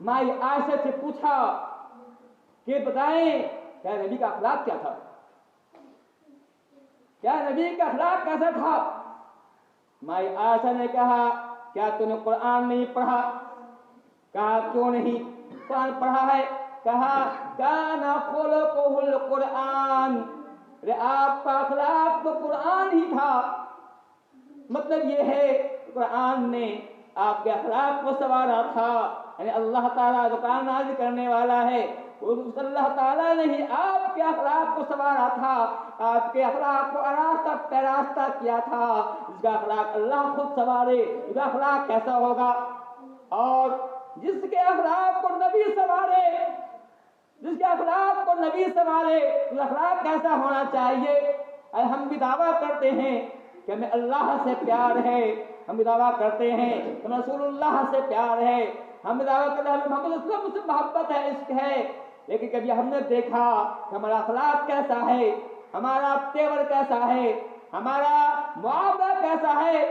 माई आयशा से पूछा कि बताएं क्या नबी का अखलाक क्या था, क्या नबी का अखलाक कैसा था। माई आयशा ने कहा क्या तूने कुरान नहीं पढ़ा। कहा क्यों नहीं, कुरान पढ़ा है। कहा काना खुलुकुहुल कुरान, अरे आपका अखलाक तो कुरान ही था। मतलब ये है कुरान ने आपके अखलाक को संवारा था। यानी अल्लाह ताला जो कुरान नाज़िल करने वाला है उस अल्लाह ताला ने ही आपके अखलाक को संवारा था, आपके अखलाक को आरास्ता पैरास्ता किया था। जिसका अखलाक अल्लाह खुद संवारे उसका अखलाक कैसा होगा। और जिसके अखलाक को नबी संवारे, जिसके अखलाक को नबी संवारे उसका अखलाक कैसा होना चाहिए। और हम भी दावा करते हैं कि हमें अल्लाह से प्यार है, हम भी दावा करते हैं कि रसूलुल्लाह से प्यार है, हम भी दावा करते हैं हमें मोहम्मद रसूलुल्लाह से मोहब्बत है, इश्क है। लेकिन कभी हमने देखा कि हमारा अखलाक कैसा है, हमारा तेवर कैसा है, हमारा मुआमला कैसा है।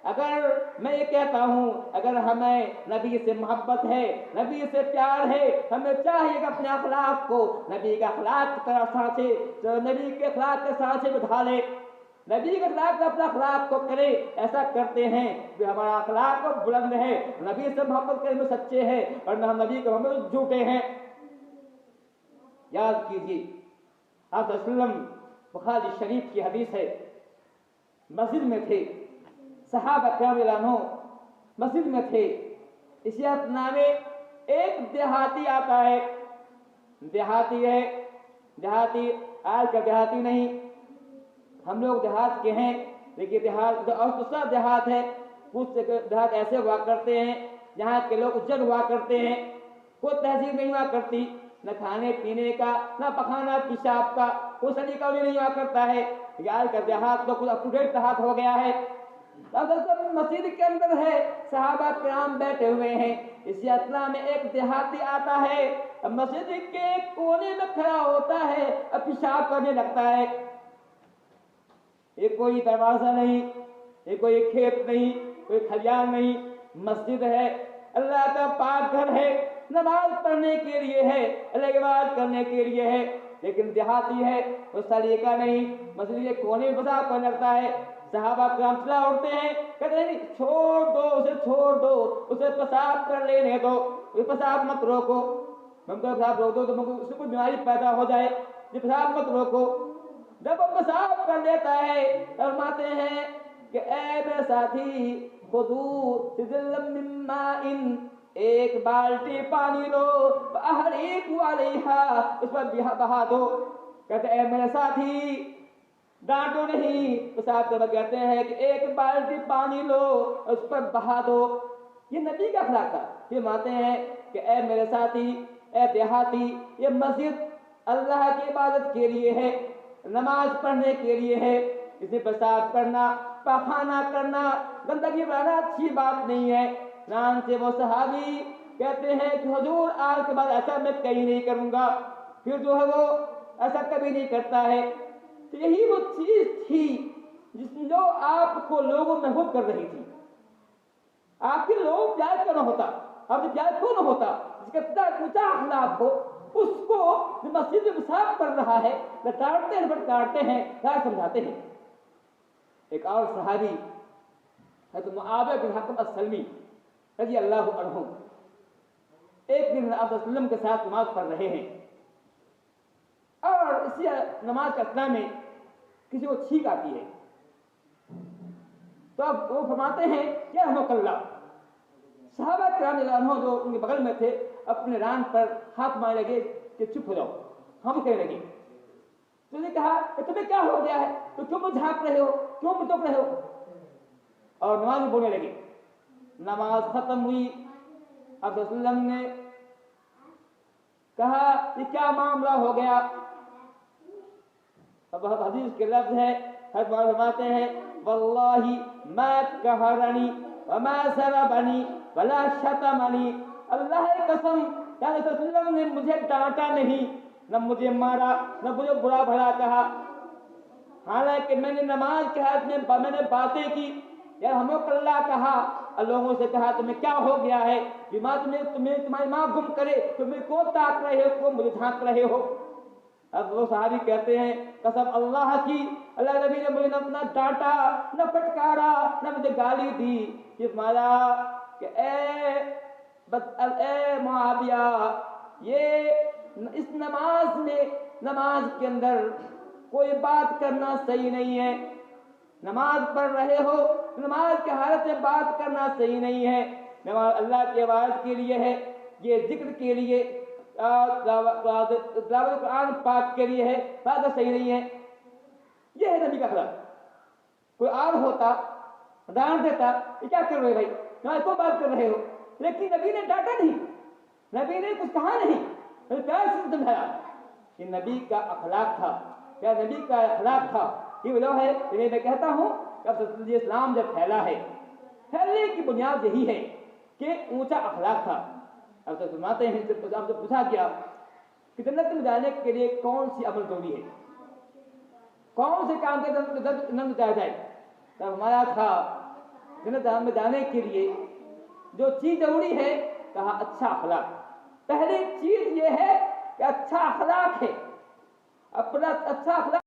अगर मैं ये कहता हूँ अगर हमें नबी से मोहब्बत है, नबी से प्यार है, हमें चाहिए कि अपने अखलाक को नबी के अखलाक की तरह सांचे, नबी के अखलाक के सांचे में ढाले, नबी के अखलाक अपने अखलाक को करे। ऐसा करते हैं कि हमारा अखलाक को बुलंद है, नबी से मोहब्बत करने में सच्चे हैं और हम नबी के मोहब्बत झूठे हैं। याद कीजिए आप वसल्लम बुखारी शरीफ की हदीस है, मस्जिद में थे, सहाबा किराम मस्जिद में थे। इसी अथना में एक देहाती आता है, देहाती है, देहाती आज का देहाती नहीं, हम लोग देहात के हैं, लेकिन देहात और दूसरा देहात है, कुछ देहात ऐसे हुआ करते हैं जहाँ के लोग उज्जर हुआ करते हैं, कोई तहजीब नहीं हुआ करती, न खाने पीने का न पखाना पेशाब का कोई सलीका भी नहीं हुआ करता है। आज का देहात तो कुछ अप टू डेट देहात हो गया है। मस्जिद के अंदर है, सहाबा किराम बैठे हुए हैं, इसी अथना में एक देहाती आता है, मस्जिद के कोने में खड़ा होता है, अब पेशाब करने लगता है। ये कोई दरवाजा नहीं, ये कोई खेत नहीं, कोई खलियान नहीं, मस्जिद है, अल्लाह का पाक घर है, नमाज पढ़ने के लिए है, अल्लाह की बात करने के लिए है। लेकिन देहाती है, वो सलीका नहीं, मस्जिद के कोने में पेशाब करने लगता है। सहाबा किराम चिल्ला उठते हैं, कहते हैं नहीं छोड़ दो उसे, छोड़ दो उसे, पेशाब कर लेने दो, पेशाब मत रोको। पेशाब रोक दो तो उससे कोई बीमारी पैदा हो जाए, पेशाब मत रोको। जब वो पेशाब कर लेता है फरमाते हैं कि ऐ मेरे साथी खुदू सिज़ल्लम मिन माइन, एक बाल्टी पानी लो, अहरीकु अलैहा, उस पर बहा दो। कहते ऐ मेरे साथी डांटो नहीं, पेशाब करके कहते हैं कि एक बाल्टी पानी लो उस पर बहा दो। ये नबी का अखलाक था। ये मानते हैं कि ऐ मेरे साथी, ऐ देहाती, ये मस्जिद अल्लाह की इबादत के लिए है, नमाज पढ़ने के लिए है, इसमें पेशाब करना पखाना करना गंदगी बनाना अच्छी बात नहीं है। नाम से वो सहाबी कहते हैं कि हुजूर आज के बाद ऐसा मैं कहीं नहीं करूँगा, फिर जो है वो ऐसा कभी नहीं करता है। तो यही वो चीज थी जो आपको लोगों में महबूब कर रही थी। आखिर लोग प्यार क्यों न होता, अब प्यार क्यों न होता, जिसका ऊंचा अखलाक हो, उसको जो मस्जिद में पेशाब कर रहा है न डांटते हैं बट डांटते हैं, क्या समझाते हैं। एक और सहाबी है तो मुआविया बिन हकम अस्सलमी रज़ी अल्लाहु अन्हु, एक दिन आप वसल्लम के साथ नमाज पढ़ रहे हैं और इसी नमाज के अथना में किसी को छींक आती है, तो अब वो फरमाते हैं क्या हमकल्ला। सहाबा किराम जो उनके बगल में थे अपने रान पर हाथ मारने लगे कि चुप हो जाओ, हम कहने लगे। तो उसने कहा कि तुम्हें क्या हो गया है, तो क्यों मुझे झाँक रहे हो, क्यों मुझे रहे हो, और नमाज में बोलने लगे। नमाज खत्म हुई, अब वसल्लम ने कहा कि क्या मामला हो गया। अब हदीस के लफ्ज है, हर बार फरमाते हैं वल्लाही मा कहरनी व मा सरबनी वला शतमनी, अल्लाह की कसम वसल्लम ने मुझे डांटा नहीं, न मुझे मारा, न मुझे बुरा भला कहा। हालांकि मैंने नमाज के हाथ में मैंने बातें की, यार हमें कल्ला कहा और लोगों से कहा तुम्हें क्या हो गया है, बीमार तुम्हारी माँ गुम करे, तुम्हें क्यों ताक रहे हो, क्यों मुझे झांक रहे हो। अब वो सहाबी कहते हैं कसम अल्लाह की, अल्लाह नबी ने मुझे न डांटा, न फटकारा, न मुझे गाली दी, ये मारा कि ए मुआविया, ये इस नमाज के अंदर कोई बात करना सही नहीं है। नमाज पढ़ रहे हो, नमाज की हालत में बात करना सही नहीं है। नमाज अल्लाह की आवाज़ के लिए है, ये जिक्र के लिए, कुरान पाक के लिए है, बात सही नहीं है। ये है नबी का अखलाक। कोई और होता डांट देता, ये क्या कर रहे हो भाई, नमाज को बात कर रहे हो, लेकिन नबी ने डांटा नहीं, नबी ने कुछ कहा नहीं, प्यार से समझाया। ये नबी का अखलाक था, क्या नबी का अखलाक था। ये वजह है मैं कहता हूँ कि इस्लाम जब फैला है, फैलने की बुनियाद यही है कि ऊंचा अखलाक था। अब तो सुनाते हैं, जब पूछा गया कि जन्नत में जाने के लिए कौन सी अमल जरूरी है, कौन से काम से जन्नत में जाया जाए, तब हमारा था जन्नत में जाने के लिए जो चीज जरूरी है, कहा अच्छा अखलाक। पहली चीज ये है कि अच्छा अखलाक है, अपना अच्छा अखलाक